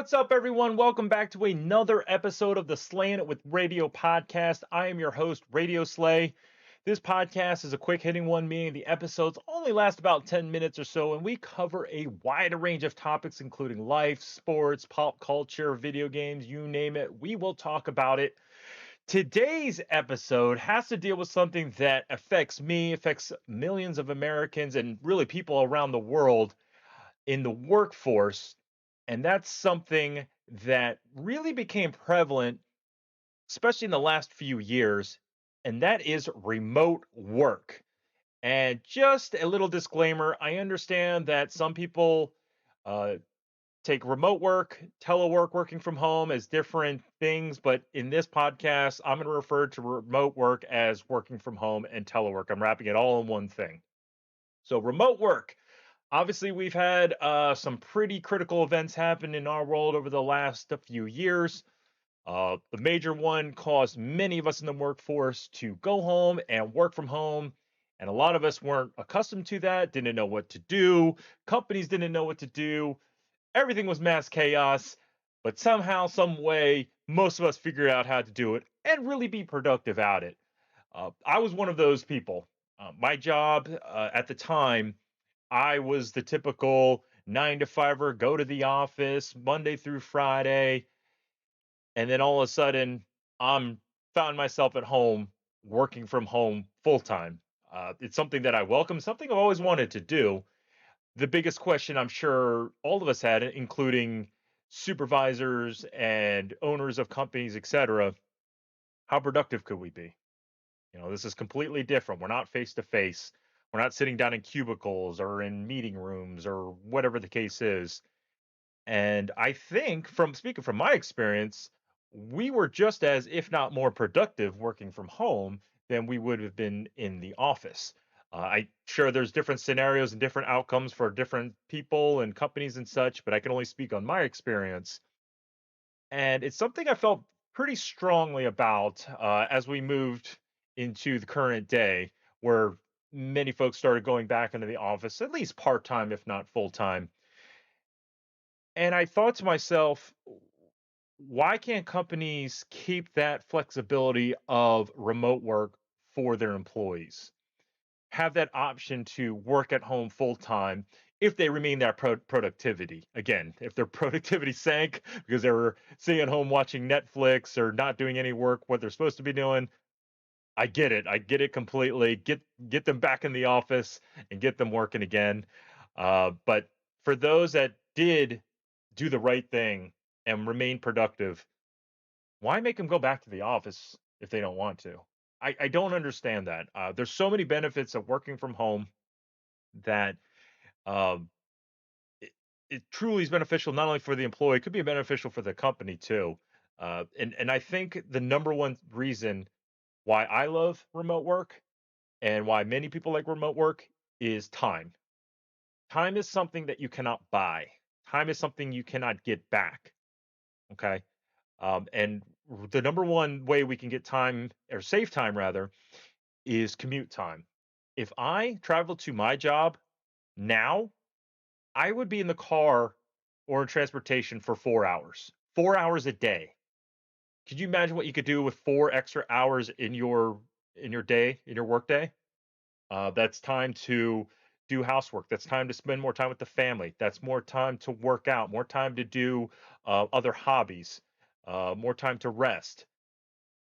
what's up, everyone? Welcome back to another episode of the Slayin It with Radio podcast. I am your host, Radioslay. This podcast is a quick hitting one, meaning the episodes only last about 10 minutes or so, and we cover a wide range of topics, including life, sports, pop culture, video games, you name it. We will talk about it. Today's episode has to deal with something that affects me, affects millions of Americans, and really people around the world in the workforce. And that's something that really became prevalent, especially in the last few years, and that is remote work. And just a little disclaimer, I understand that some people uh, take remote work, telework, working from home as different things, but in this podcast, I'm going to refer to remote work as working from home and telework. I'm wrapping it all in one thing. So, remote work. Obviously, we've had some pretty critical events happen in our world over the last few years. The major one caused many of us in the workforce to go home and work from home. And a lot of us weren't accustomed to that, didn't know what to do. Companies didn't know what to do. Everything was mass chaos. But somehow, some way, most of us figured out how to do it and really be productive at it. I was one of those people. My job at the time, I was the typical 9 to 5er, go to the office Monday through Friday, and then all of a sudden, I'm found myself at home working from home full time. It's something that I welcome, something I've always wanted to do. The biggest question I'm sure all of us had, including supervisors and owners of companies, etc., how productive could we be? This is completely different. We're not face to face. We're not sitting down in cubicles or in meeting rooms or whatever the case is. And I think from speaking from my experience, we were just as, if not more productive working from home than we would have been in the office. I sure there's different scenarios and different outcomes for different people and companies and such, but I can only speak on my experience. And it's something I felt pretty strongly about as we moved into the current day, where many folks started going back into the office, at least part time, if not full time. And I thought to myself, why can't companies keep that flexibility of remote work for their employees? Have that option to work at home full time if they remain that productivity. Again, if their productivity sank because they were sitting at home watching Netflix or not doing any work what they're supposed to be doing, I get it. I get it completely. Get them back in the office and get them working again. But for those that did do the right thing and remain productive, why make them go back to the office if they don't want to? I don't understand that. There's so many benefits of working from home that um, it truly is beneficial not only for the employee, it could be beneficial for the company too. And I think the number one reason why I love remote work and why many people like remote work is time. Time is something that you cannot buy. Time is something you cannot get back. Okay. And the number one way we can get time or save time rather is commute time. If I travel to my job now, I would be in the car or in transportation for 4 hours, 4 hours a day. Could you imagine what you could do with 4 extra hours in your day, in your work day? That's time to do housework. That's time to spend more time with the family. That's more time to work out, more time to do other hobbies, more time to rest,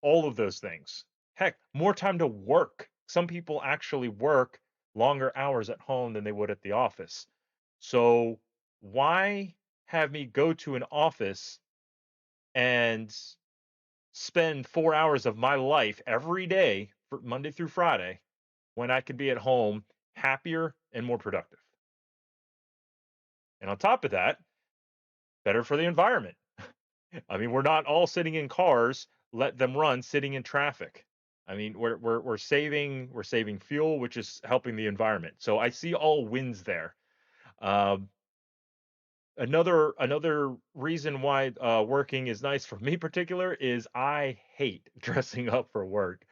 all of those things. Heck, more time to work. Some people actually work longer hours at home than they would at the office. So, why have me go to an office and spend 4 hours of my life every day for Monday through Friday when I could be at home happier and more productive? And on top of that, better for the environment. I mean, we're not all sitting in cars, let them run sitting in traffic. I mean, we're saving fuel, which is helping the environment. So I see all wins there. Um, another reason why working is nice for me particular is I hate dressing up for work.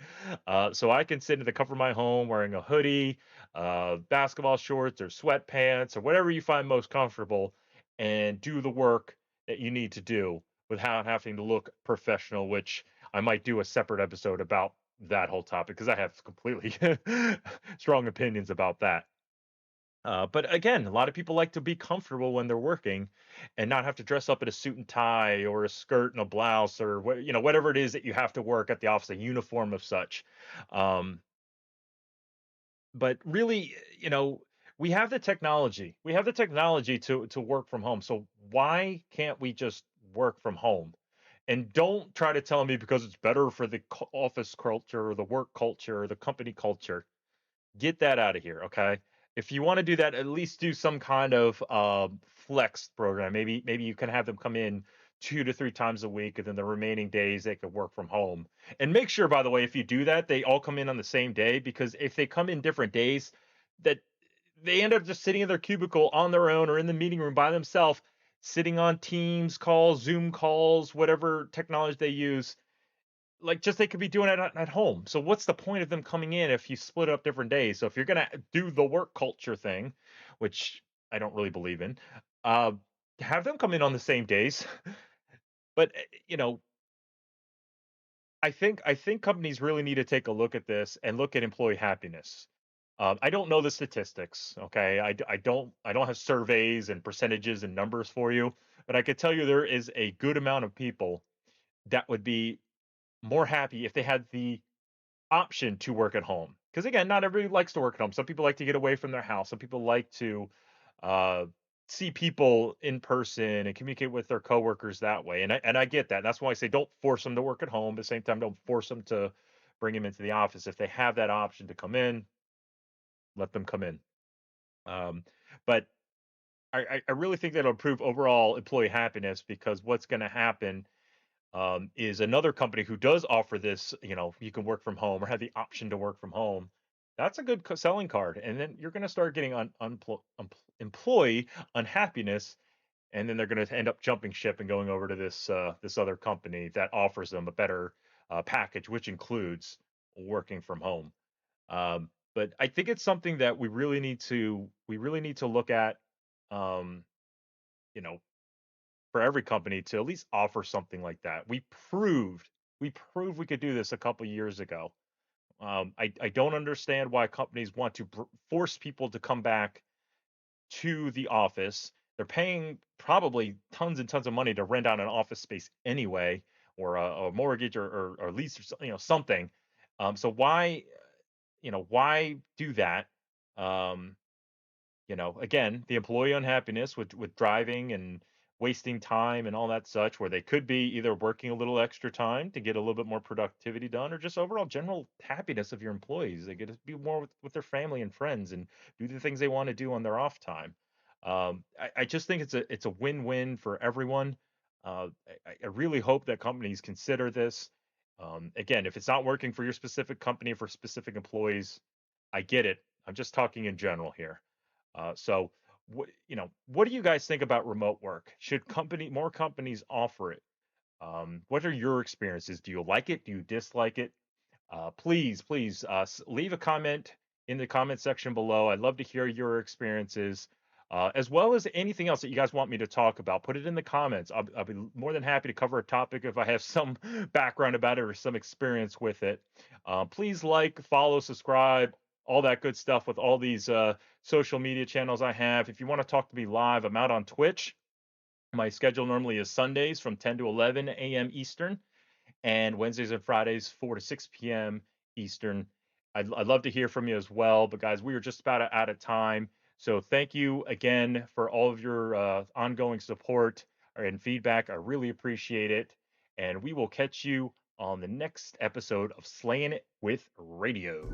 So I can sit in the comfort of my home wearing a hoodie, basketball shorts or sweatpants or whatever you find most comfortable and do the work that you need to do without having to look professional, which I might do a separate episode about that whole topic because I have completely strong opinions about that. But again, a lot of people like to be comfortable when they're working and not have to dress up in a suit and tie or a skirt and a blouse or whatever it is that you have to work at the office, a uniform of such. Um, but really, we have the technology. We have the technology to work from home. So why can't we just work from home? And don't try to tell me because it's better for the office culture or the work culture or the company culture. Get that out of here, okay? If you want to do that, at least do some kind of flex program. Maybe you can have them come in 2 to 3 times a week, and then the remaining days they could work from home. And make sure, by the way, if you do that, they all come in on the same day because if they come in different days, that they end up just sitting in their cubicle on their own or in the meeting room by themselves, sitting on Teams calls, Zoom calls, whatever technology they use, like, just they could be doing it at home. So what's the point of them coming in if you split up different days? So if you're gonna do the work culture thing, which I don't really believe in, uh, have them come in on the same days. But I think companies really need to take a look at this and look at employee happiness. I don't know the statistics. Okay, I don't have surveys and percentages and numbers for you, but I could tell you there is a good amount of people that would be more happy if they had the option to work at home. Because again, not everybody likes to work at home. Some people like to get away from their house. Some people like to uh, see people in person and communicate with their coworkers that way. And I get that. That's why I say don't force them to work at home. At the same time, don't force them to bring them into the office. If they have that option to come in, let them come in. Um, but I really think that'll improve overall employee happiness because what's going to happen is another company who does offer this, you can work from home or have the option to work from home. That's a good selling card. And then you're going to start getting employee unhappiness. And then they're going to end up jumping ship and going over to this other company that offers them a better package, which includes working from home. But I think it's something that we really need to look at. Um, you know, for every company to at least offer something like that. We proved we could do this a couple years ago. I don't understand why companies want to force people to come back to the office. They're paying probably tons and tons of money to rent out an office space anyway, or a mortgage or lease or something. So why do that? Um, again, the employee unhappiness with driving and wasting time and all that such, where they could be either working a little extra time to get a little bit more productivity done, or just overall general happiness of your employees. They get to be more with their family and friends and do the things they want to do on their off time. I just think it's a win-win for everyone. I really hope that companies consider this. Again, if it's not working for your specific company for specific employees, I get it. I'm just talking in general here. So, what do you guys think about remote work? Should more companies offer it? What are your experiences? Do you like it? Do you dislike it? Please, leave a comment in the comment section below. I'd love to hear your experiences, as well as anything else that you guys want me to talk about. Put it in the comments. I'll be more than happy to cover a topic if I have some background about it or some experience with it. Please like, follow, subscribe, all that good stuff with all these social media channels I have. If you want to talk to me live, I'm out on Twitch. My schedule normally is Sundays from 10 to 11 a.m. Eastern and Wednesdays and Fridays, 4 to 6 p.m. Eastern. I'd love to hear from you as well. But guys, we are just about out of time. So thank you again for all of your ongoing support and feedback. I really appreciate it. And we will catch you on the next episode of Slaying It with Radio.